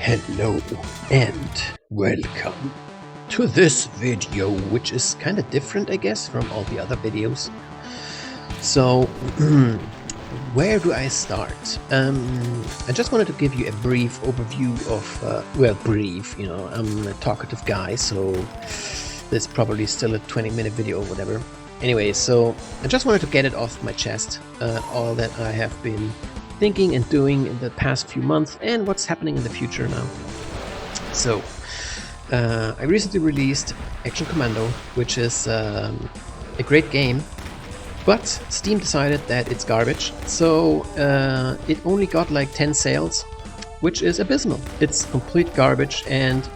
Hello and welcome to this video, which is kind of different, I guess, from all the other videos. So, where do I start? I just wanted to give you a brief overview of, well, brief, you know, I'm a talkative guy, so this is probably still a 20-minute video or whatever. Anyway, so I just wanted to get it off my chest, all that I have been thinking and doing in the past few months and what's happening in the future now. So I recently released Action Commando, which is a great game, but Steam decided that it's garbage, so it only got like 10 sales, which is abysmal. It's complete garbage, and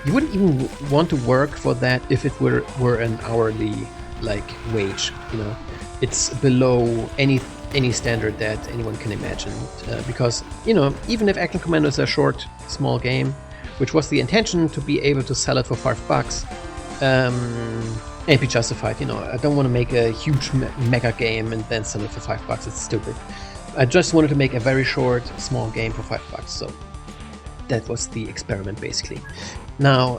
you wouldn't even want to work for that if it were an hourly like wage, you know. It's below any standard that anyone can imagine, because, you know, even if Action Commando is a short, small game, which was the intention to be able to sell it for $5, and be justified, you know, I don't want to make a huge mega game and then sell it for $5. It's stupid. I just wanted to make a very short, small game for $5, so that was the experiment basically. Now,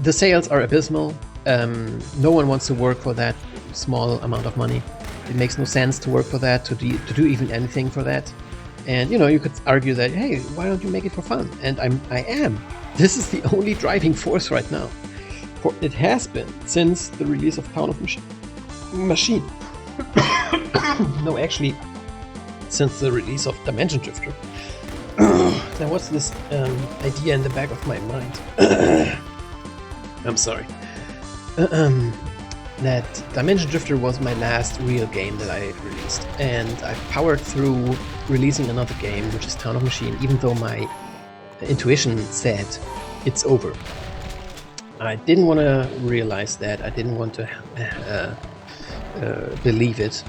the sales are abysmal. No one wants to work for that small amount of money. It makes no sense to work for that, to do even anything for that. And, you know, you could argue that, hey, why don't you make it for fun? And I am. This is the only driving force right now. For it has been since the release of Town of Machine. No, actually, since the release of Dimension Drifter. There was this idea in the back of my mind. I'm sorry. That Dimension Drifter was my last real game that I released, and I powered through releasing another game, which is Town of Machine, even though my intuition said it's over. I didn't want to realize that. I didn't want to believe it.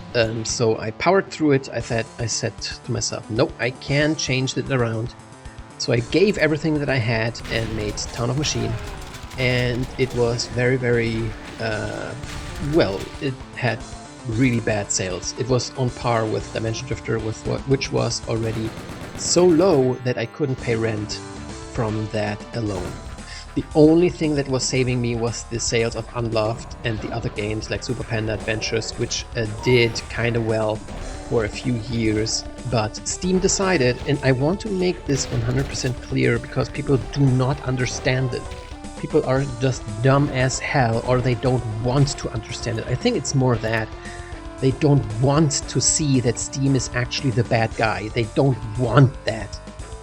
So I powered through it. I said to myself, nope, I can change it around. So I gave everything that I had and made Town of Machine. And it was very, very, well, it had really bad sales. It was on par with Dimension Drifter, which was already so low that I couldn't pay rent from that alone. The only thing that was saving me was the sales of Unloved and the other games like Super Panda Adventures, which did kind of well for a few years. But Steam decided, and I want to make this 100% clear because people do not understand it. People are just dumb as hell, or they don't want to understand it. I think it's more that they don't want to see that Steam is actually the bad guy. They don't want that.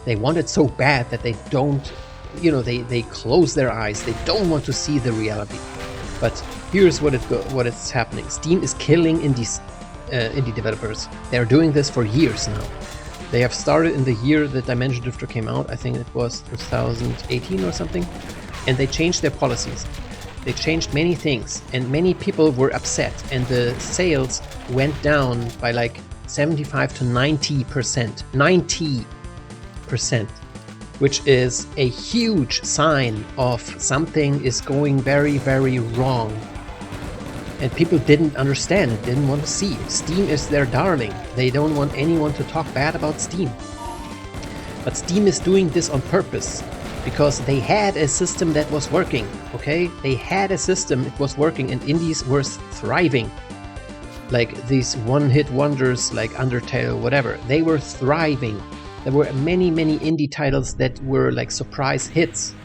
They want it so bad that they don't, you know, they close their eyes. They don't want to see the reality. But here's what is happening. Steam is killing indie developers. They're doing this for years now. They have started in the year that Dimension Drifter came out. I think it was 2018 or something. And they changed their policies. They changed many things, and many people were upset, and the sales went down by like 75 to 90%. 90%, which is a huge sign of something is going very, very wrong. And people didn't understand it, didn't want to see it. Steam is their darling. They don't want anyone to talk bad about Steam. But Steam is doing this on purpose. Because they had a system that was working, okay? They had a system, it was working, and indies were thriving. Like these one-hit wonders like Undertale, whatever. They were thriving. There were many, many indie titles that were like surprise hits.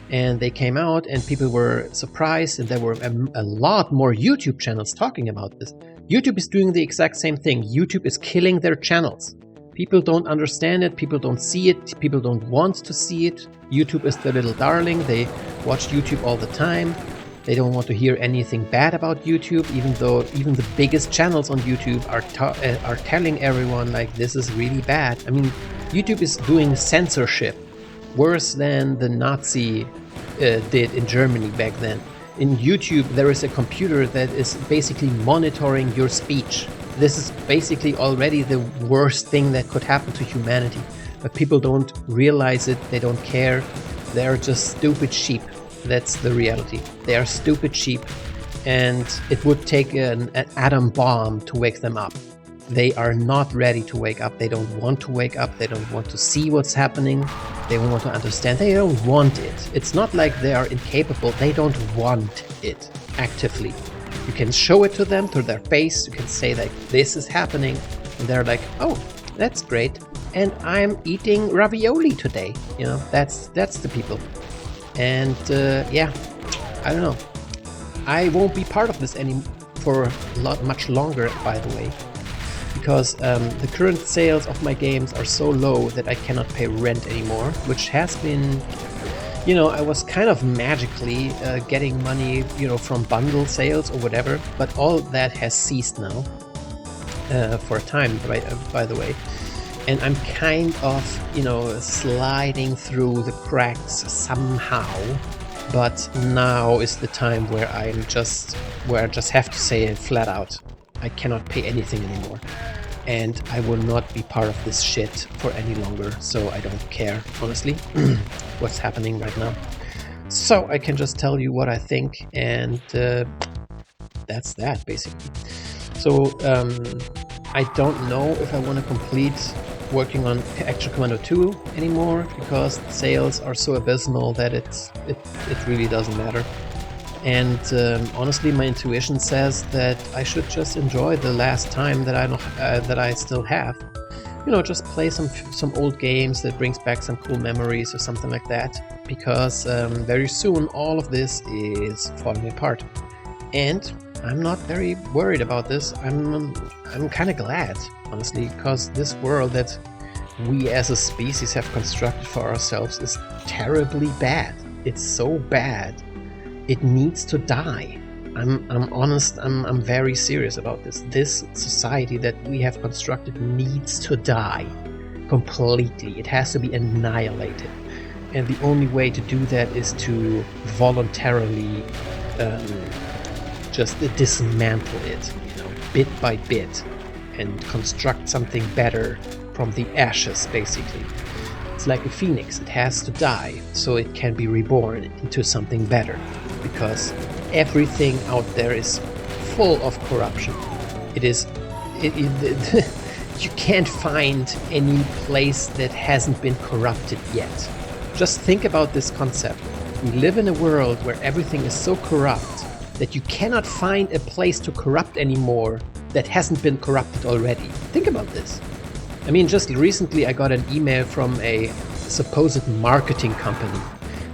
And they came out and people were surprised, and there were a lot more YouTube channels talking about this. YouTube is doing the exact same thing. YouTube is killing their channels. People don't understand it, people don't see it, people don't want to see it. YouTube is the little darling, they watch YouTube all the time. They don't want to hear anything bad about YouTube, even though even the biggest channels on YouTube are telling everyone like this is really bad. I mean, YouTube is doing censorship worse than the Nazi did in Germany back then. In YouTube there is a computer that is basically monitoring your speech. This is basically already the worst thing that could happen to humanity. But people don't realize it, they don't care. They're just stupid sheep. That's the reality. They are stupid sheep, and it would take an atom bomb to wake them up. They are not ready to wake up. They don't want to wake up. They don't want to see what's happening. They don't want to understand. They don't want it. It's not like they are incapable. They don't want it actively. You can show it to them, to their face. You can say like, this is happening. And they're like, oh, that's great. And I'm eating ravioli today. You know, that's the people. And yeah, I don't know. I won't be part of this for much longer, by the way. Because the current sales of my games are so low that I cannot pay rent anymore, which has been, you know, I was kind of magically getting money, you know, from bundle sales or whatever, but all that has ceased now for a time, by the way. And I'm kind of, you know, sliding through the cracks somehow, but now is the time where I just have to say it flat out. I cannot pay anything anymore, and I will not be part of this shit for any longer, so I don't care, honestly, what's happening right now. So I can just tell you what I think, and that's that, basically. So I don't know if I want to complete working on Action Commando 2 anymore, because sales are so abysmal that it really doesn't matter. And honestly, my intuition says that I should just enjoy the last time that I still have. You know, just play some old games that brings back some cool memories or something like that. Because very soon all of this is falling apart. And I'm not very worried about this. I'm kind of glad, honestly, because this world that we as a species have constructed for ourselves is terribly bad. It's so bad. It needs to die. I'm honest, I'm very serious about this. This society that we have constructed needs to die completely. It has to be annihilated. And the only way to do that is to voluntarily just dismantle it, you know, bit by bit, and construct something better from the ashes, basically. It's like a phoenix. It has to die so it can be reborn into something better. Because everything out there is full of corruption. You can't find any place that hasn't been corrupted yet. Just think about this concept. We live in a world where everything is so corrupt that you cannot find a place to corrupt anymore that hasn't been corrupted already. Think about this. I mean, just recently I got an email from a supposed marketing company.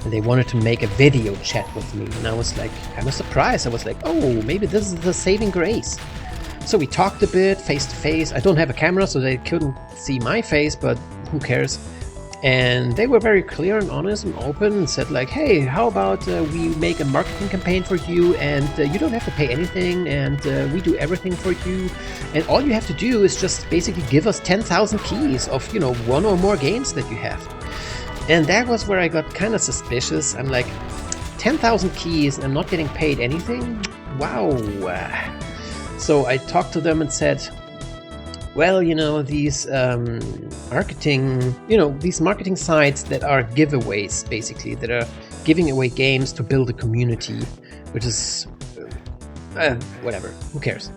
And they wanted to make a video chat with me. And I was like, kind of surprised. I was like, oh, maybe this is the saving grace. So we talked a bit, face to face. I don't have a camera, so they couldn't see my face, but who cares? And they were very clear and honest and open and said like, hey, how about we make a marketing campaign for you, and you don't have to pay anything, and we do everything for you. And all you have to do is just basically give us 10,000 keys of, you know, one or more games that you have. And that was where I got kind of suspicious. I'm like, 10,000 keys and I'm not getting paid anything? Wow. So I talked to them and said, well, you know, these marketing sites that are giveaways, basically, that are giving away games to build a community, which is, whatever, who cares?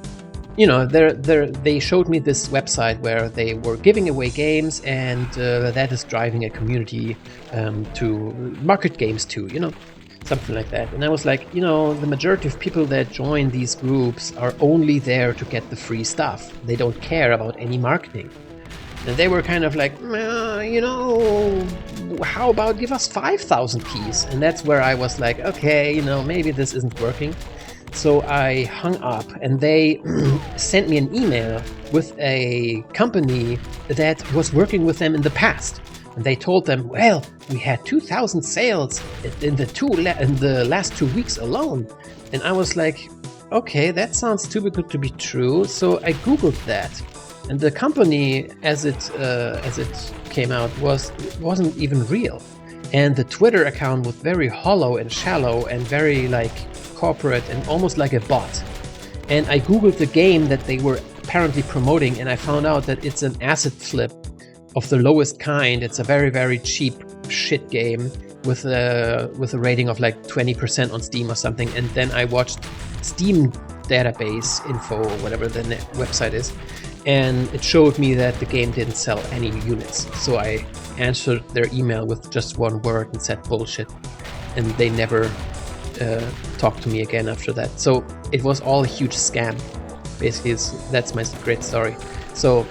You know, they showed me this website where they were giving away games, and that is driving a community to market games too, you know, something like that. And I was like, you know, the majority of people that join these groups are only there to get the free stuff. They don't care about any marketing. And they were kind of like, you know, how about give us 5,000 keys? And that's where I was like, okay, you know, maybe this isn't working. So I hung up, and they sent me an email with a company that was working with them in the past. And they told them, well, we had 2,000 sales in the last 2 weeks alone. And I was like, okay, that sounds too good to be true. So I Googled that. And the company, as it came out, wasn't even real. And the Twitter account was very hollow and shallow and very like corporate and almost like a bot. And I Googled the game that they were apparently promoting, and I found out that it's an asset flip of the lowest kind. It's a very, very cheap shit game with a rating of like 20% on Steam or something. And then I watched Steam database info, or whatever the website is, and it showed me that the game didn't sell any units. So I answered their email with just one word and said bullshit, and they never talked to me again after that. So it was all a huge scam. Basically, that's my great story. So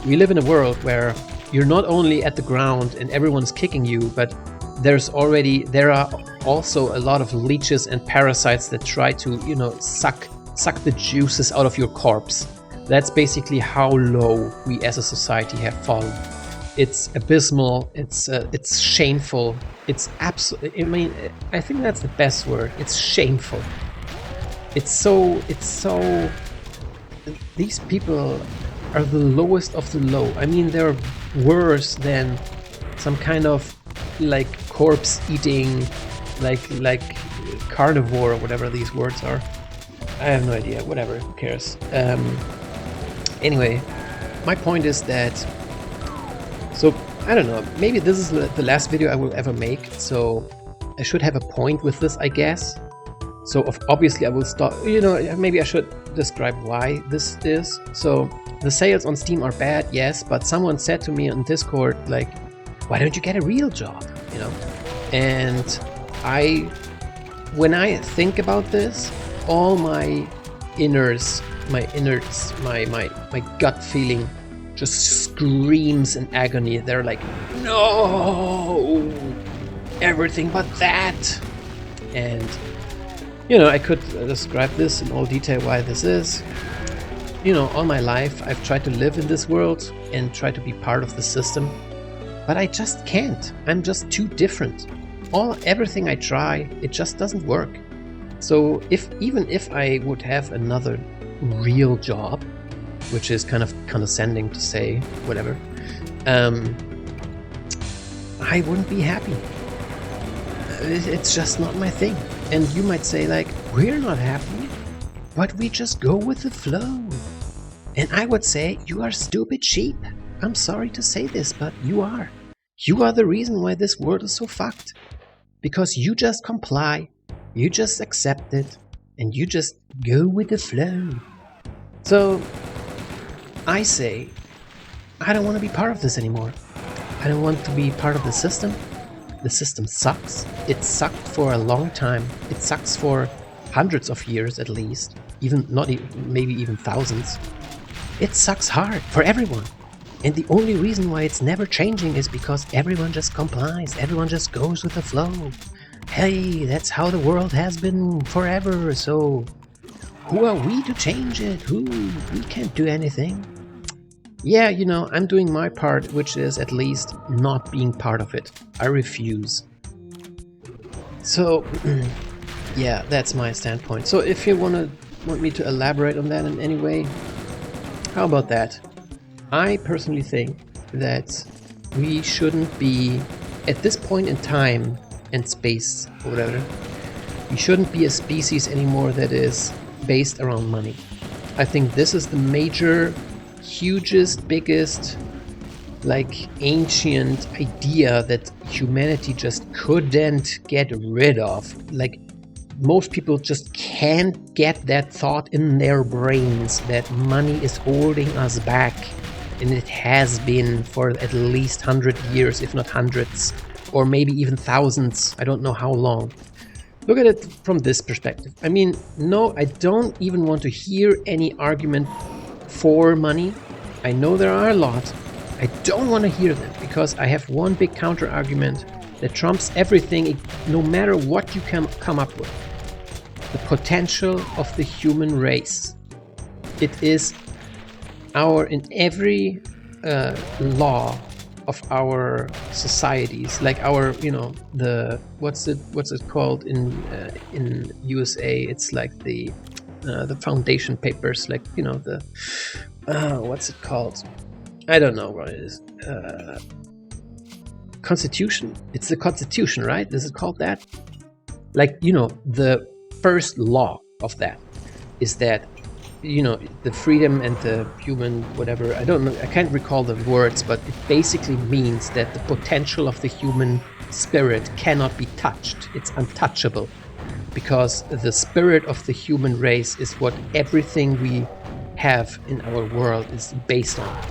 we live in a world where you're not only at the ground and everyone's kicking you, but there are also a lot of leeches and parasites that try to, you know, suck the juices out of your corpse. That's basically how low we as a society have fallen. It's abysmal. It's shameful. It's absolutely. I mean, I think that's the best word. It's shameful. It's so. These people are the lowest of the low. I mean, they're worse than some kind of like corpse eating, like carnivore or whatever these words are. I have no idea. Whatever. Who cares? Anyway, my point is that. So I don't know. Maybe this is the last video I will ever make. So I should have a point with this, I guess. So obviously I will start. You know, maybe I should describe why this is. So the sales on Steam are bad, yes, but someone said to me on Discord, like, why don't you get a real job? You know, and when I think about this, all my innards, my gut feeling just screams in agony. They're like, no, everything but that. And you know, I could describe this in all detail why this is. You know, all my life I've tried to live in this world and try to be part of the system, but I just can't. I'm just too different. Everything I try, it just doesn't work. So even if I would have another real job, which is kind of condescending to say, whatever, I wouldn't be happy. It's just not my thing. And you might say, like, we're not happy, but we just go with the flow. And I would say, you are stupid sheep. I'm sorry to say this, but you are. You are the reason why this world is so fucked. Because you just comply, you just accept it, and you just go with the flow. So, I say, I don't want to be part of this anymore. I don't want to be part of the system. The system sucks. It sucked for a long time. It sucks for hundreds of years at least, maybe even thousands. It sucks hard for everyone. And the only reason why it's never changing is because everyone just complies. Everyone just goes with the flow. Hey, that's how the world has been forever. So who are we to change it? We can't do anything. Yeah, you know, I'm doing my part, which is at least not being part of it. I refuse. So, yeah, that's my standpoint. So if you want me to elaborate on that in any way, how about that? I personally think that we shouldn't be, at this point in time and space, or whatever, we shouldn't be a species anymore that is based around money. I think this is the major, hugest, biggest, like ancient idea that humanity just couldn't get rid of. Like, most people just can't get that thought in their brains that money is holding us back, and it has been for at least 100 years, if not hundreds, or maybe even thousands. I don't know how long. Look at it from this perspective. I mean, no, I don't even want to hear any argument for money. I know there are a lot. I don't want to hear them because I have one big counter argument that trumps everything, no matter what you can come up with. The potential of the human race. It is in every law of our societies, like our, you know, the what's it called in USA? It's like the foundation papers, like, you know, the what's it called? I don't know what it is. Constitution. It's the Constitution, right? Is it called that? Like, you know, the first law of that is that, you know, the freedom and the human whatever, I don't know, I can't recall the words, but it basically means that the potential of the human spirit cannot be touched. It's untouchable, because the spirit of the human race is what everything we have in our world is based on.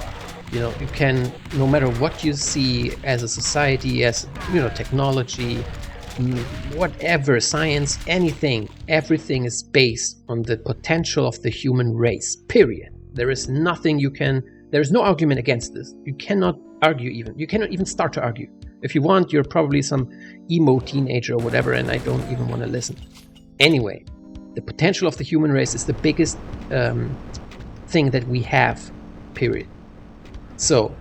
You know, you can, no matter what you see as a society, as, you know, technology, whatever, science, anything, everything is based on the potential of the human race, period. There is nothing you can, there's no argument against this. You cannot argue even. You cannot even start to argue. If you want, you're probably some emo teenager or whatever, and I don't even want to listen. Anyway, the potential of the human race is the biggest thing that we have, period. So,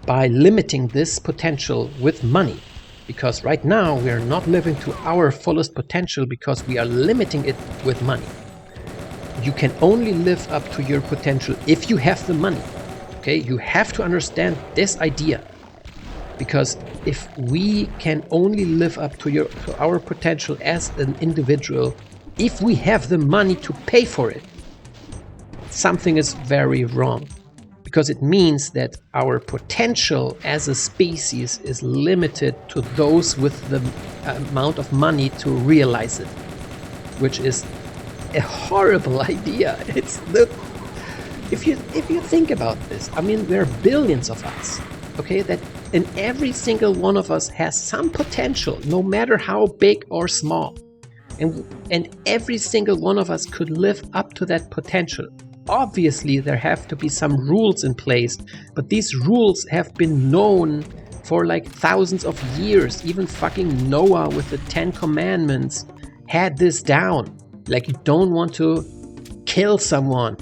by limiting this potential with money, because right now we are not living to our fullest potential because we are limiting it with money. You can only live up to your potential if you have the money. Okay, you have to understand this idea. Because if we can only live up to our potential as an individual, if we have the money to pay for it, something is very wrong. Because it means that our potential as a species is limited to those with the amount of money to realize it, which is a horrible idea. If you think about this, I mean, there are billions of us, okay, and every single one of us has some potential, no matter how big or small. And every single one of us could live up to that potential. Obviously, there have to be some rules in place, but these rules have been known for like thousands of years. Even fucking Noah with the 10 Commandments had this down. Like, you don't want to kill someone.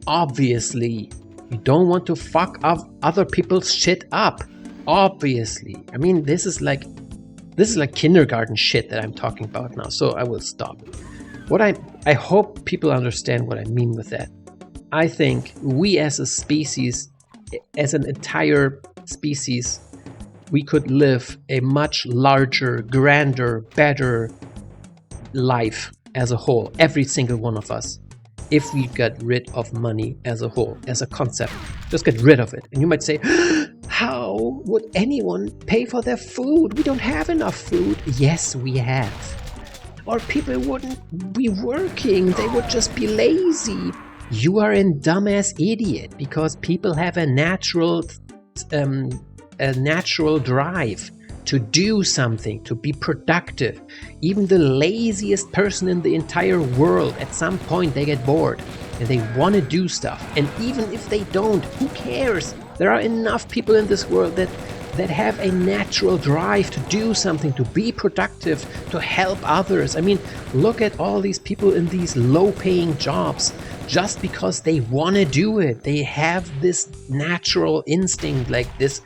Obviously, you don't want to fuck up other people's shit up. Obviously. I mean, this is like kindergarten shit that I'm talking about now, so I will stop. I hope people understand what I mean with that. I think we as a species, as an entire species, we could live a much larger, grander, better life as a whole, every single one of us, if we get rid of money as a whole, as a concept. Just get rid of it. And you might say, how would anyone pay for their food? We don't have enough food. Yes, we have. Or people wouldn't be working. They would just be lazy. You are a dumbass idiot, because people have a natural drive to do something, to be productive. Even the laziest person in the entire world, at some point they get bored and they want to do stuff. And even if they don't, who cares? There are enough people in this world that have a natural drive to do something, to be productive, to help others. I mean, look at all these people in these low-paying jobs. Just because they want to do it, they have this natural instinct, like this.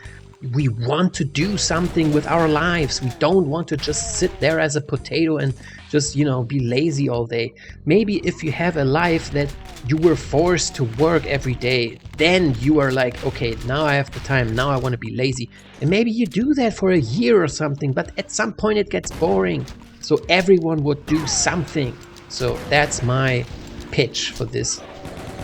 We want to do something with our lives. We don't want to just sit there as a potato and just, you know, be lazy all day. Maybe if you have a life that you were forced to work every day, then you are like, okay, now I have the time, now I want to be lazy. And maybe you do that for a year or something, but at some point it gets boring. So everyone would do something. So that's my pitch for this.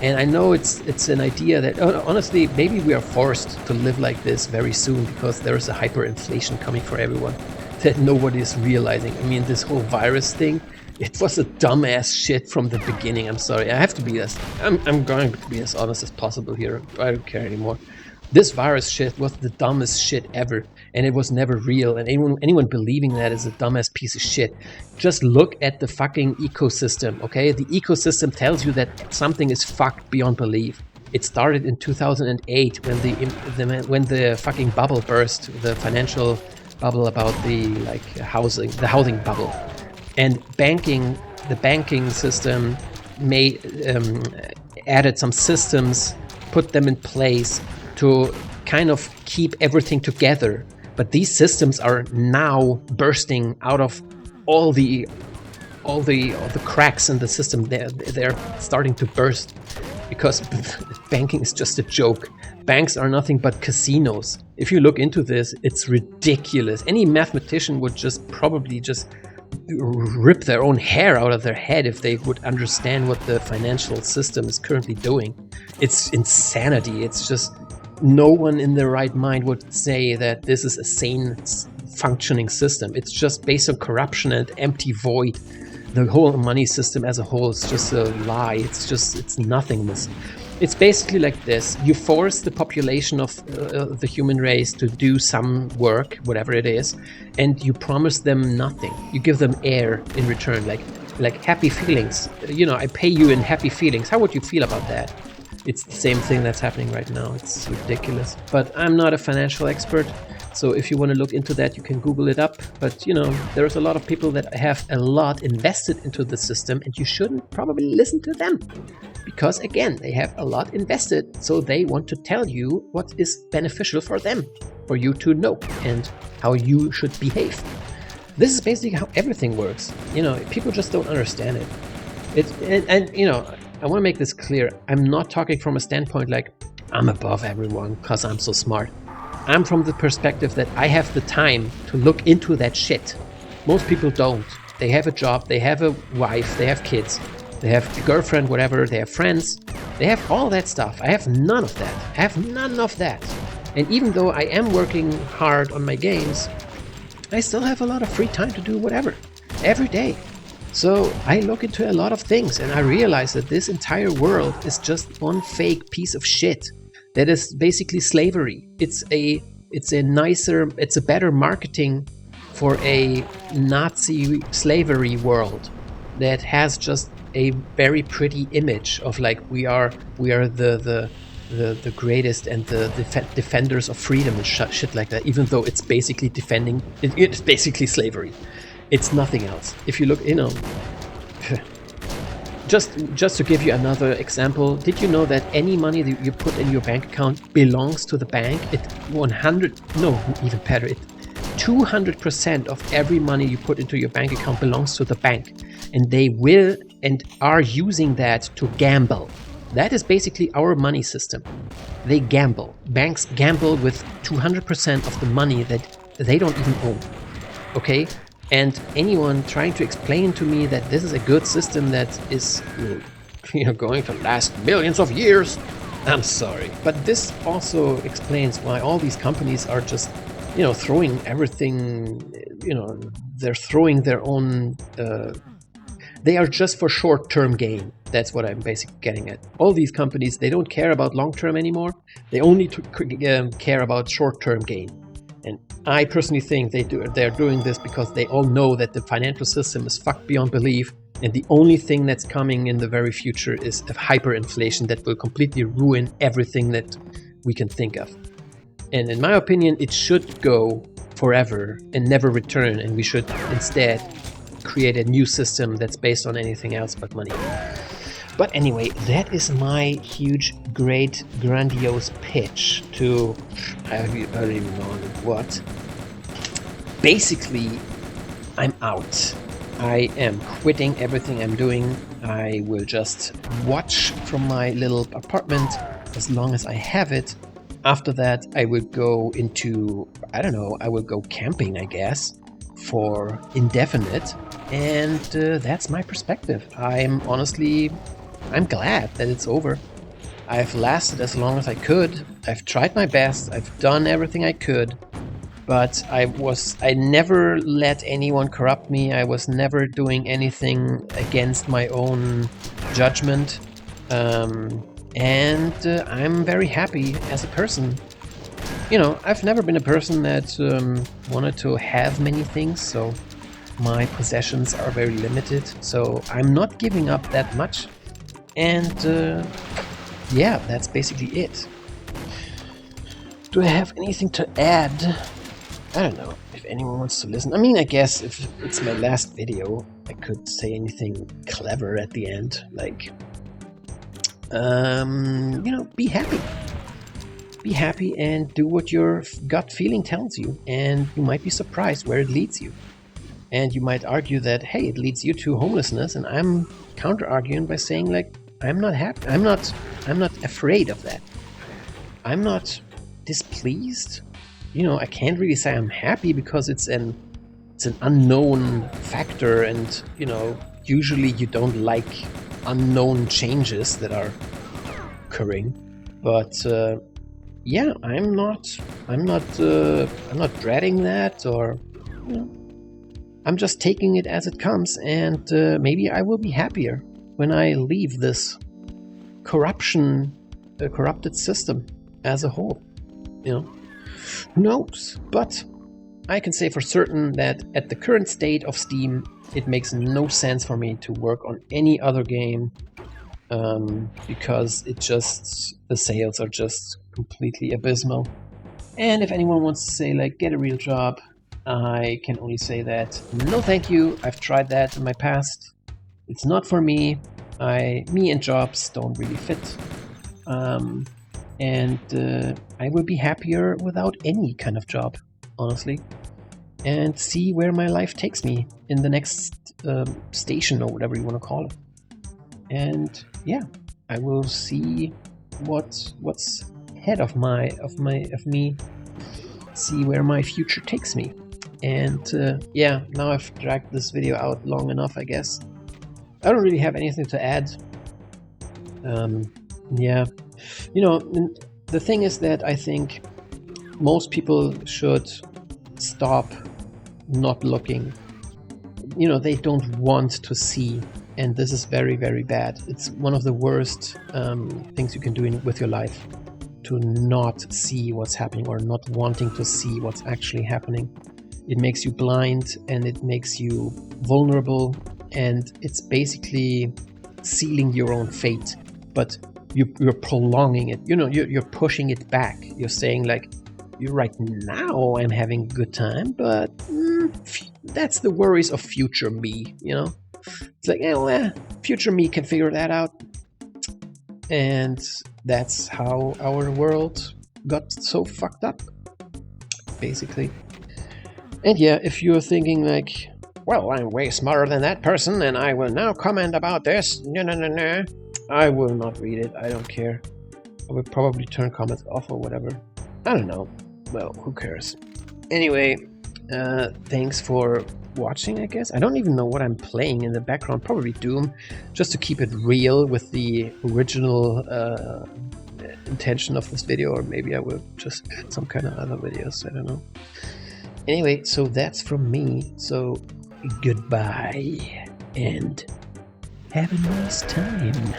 And I know it's an idea that, honestly, maybe we are forced to live like this very soon, because there is a hyperinflation coming for everyone that nobody is realizing. I mean, this whole virus thing, it was a dumbass shit from the beginning. I'm sorry, I have to be I'm going to be as honest as possible here. I don't care anymore. This virus shit was the dumbest shit ever, and it was never real, and anyone believing that is a dumbass piece of shit. Just look at the fucking ecosystem, okay? The ecosystem tells you that something is fucked beyond belief. It started in 2008 when the fucking bubble burst, the financial bubble about the housing bubble. And the banking system added some systems, put them in place to kind of keep everything together. But these systems are now bursting out of all the cracks in the system. They're starting to burst, because banking is just a joke. Banks are nothing but casinos. If you look into this, it's ridiculous. Any mathematician would probably rip their own hair out of their head if they would understand what the financial system is currently doing. It's insanity. It's just, no one in their right mind would say that this is a sane functioning system. It's just based on corruption and empty void. The whole money system as a whole is just a lie. It's nothingness. It's basically like this. You force the population of the human race to do some work, whatever it is, and you promise them nothing. You give them air in return, like happy feelings. You know, I pay you in happy feelings. How would you feel about that? It's the same thing that's happening right now. It's ridiculous. But I'm not a financial expert, so if you want to look into that, you can Google it up. But, you know, there's a lot of people that have a lot invested into the system, and you shouldn't probably listen to them. Because, again, they have a lot invested, so they want to tell you what is beneficial for them, for you to know, and how you should behave. This is basically how everything works. You know, people just don't understand it. And you know, I want to make this clear. I'm not talking from a standpoint like, I'm above everyone because I'm so smart. I'm from the perspective that I have the time to look into that shit. Most people don't. They have a job, they have a wife, they have kids, they have a girlfriend, whatever, they have friends. They have all that stuff. I have none of that. I have none of that. And even though I am working hard on my games, I still have a lot of free time to do whatever, every day. So I look into a lot of things and I realize that this entire world is just one fake piece of shit that is basically slavery. It's a better marketing for a Nazi slavery world that has just a very pretty image of like we are the greatest and the defenders of freedom and shit like that, even though it's basically it's basically slavery. It's nothing else. If you look, you know, just to give you another example, did you know that any money that you put in your bank account belongs to the bank? 200% of every money you put into your bank account belongs to the bank, and they will and are using that to gamble. That is basically our money system. They gamble. Banks gamble with 200% of the money that they don't even own. Okay? And anyone trying to explain to me that this is a good system that is, you know, going to last millions of years, I'm sorry. But this also explains why all these companies are just, you know, throwing everything, you know, they're throwing their own, they are just for short-term gain. That's what I'm basically getting at. All these companies, they don't care about long-term anymore. They only care about short-term gain. And I personally think they're doing this because they all know that the financial system is fucked beyond belief, and the only thing that's coming in the very future is a hyperinflation that will completely ruin everything that we can think of. And in my opinion, it should go forever and never return, and we should instead create a new system that's based on anything else but money. But anyway, that is my huge, great, grandiose pitch to, I don't even know what. Basically, I'm out. I am quitting everything I'm doing. I will just watch from my little apartment as long as I have it. After that, I will go into, I don't know, I will go camping, I guess, for indefinite. And that's my perspective. I'm glad that it's over. I've lasted as long as I could. I've tried my best. I've done everything I could. But I never let anyone corrupt me. I was never doing anything against my own judgment. And I'm very happy as a person. You know, I've never been a person that wanted to have many things, so my possessions are very limited. So I'm not giving up that much. And yeah, that's basically it. Do I have anything to add? I don't know if anyone wants to listen. I mean, I guess if it's my last video, I could say anything clever at the end. Like, you know, be happy. Be happy and do what your gut feeling tells you. And you might be surprised where it leads you. And you might argue that, hey, it leads you to homelessness. And I'm counter-arguing by saying, like, I'm not happy. I'm not afraid of that. I'm not displeased. You know, I can't really say I'm happy because it's an unknown factor, and you know, usually you don't like unknown changes that are occurring. But yeah, I'm not dreading that, or you know, I'm just taking it as it comes, and maybe I will be happier when I leave this corruption a corrupted system as a whole. You know, who knows? But I can say for certain that at the current state of Steam, it makes no sense for me to work on any other game, because the sales are just completely abysmal. And if anyone wants to say, like, get a real job, I can only say that no thank you. I've tried that in my past. It's not for me. Me and jobs don't really fit. And I will be happier without any kind of job, honestly, and see where my life takes me in the next station, or whatever you want to call it. And yeah, I will see what's ahead of me, see where my future takes me. And yeah, now I've dragged this video out long enough, I guess. I don't really have anything to add. Yeah, you know, the thing is that I think most people should stop not looking. You know, they don't want to see, and this is very, very bad. It's one of the worst things you can do with your life, to not see what's happening, or not wanting to see what's actually happening. It makes you blind, and it makes you vulnerable, and it's basically sealing your own fate. But you're prolonging it. You know, you're pushing it back. You're saying, like, right now I'm having a good time, but that's the worries of future me, you know? It's like, future me can figure that out. And that's how our world got so fucked up, basically. And yeah, if you're thinking like, well, I'm way smarter than that person, and I will now comment about this, no, I will not read it. I don't care. I will probably turn comments off or whatever. I don't know. Well, who cares? Anyway, thanks for watching, I guess. I don't even know what I'm playing in the background. Probably Doom, just to keep it real with the original intention of this video, or maybe I will just add some kind of other videos. I don't know. Anyway, so that's from me. So goodbye and have a nice time.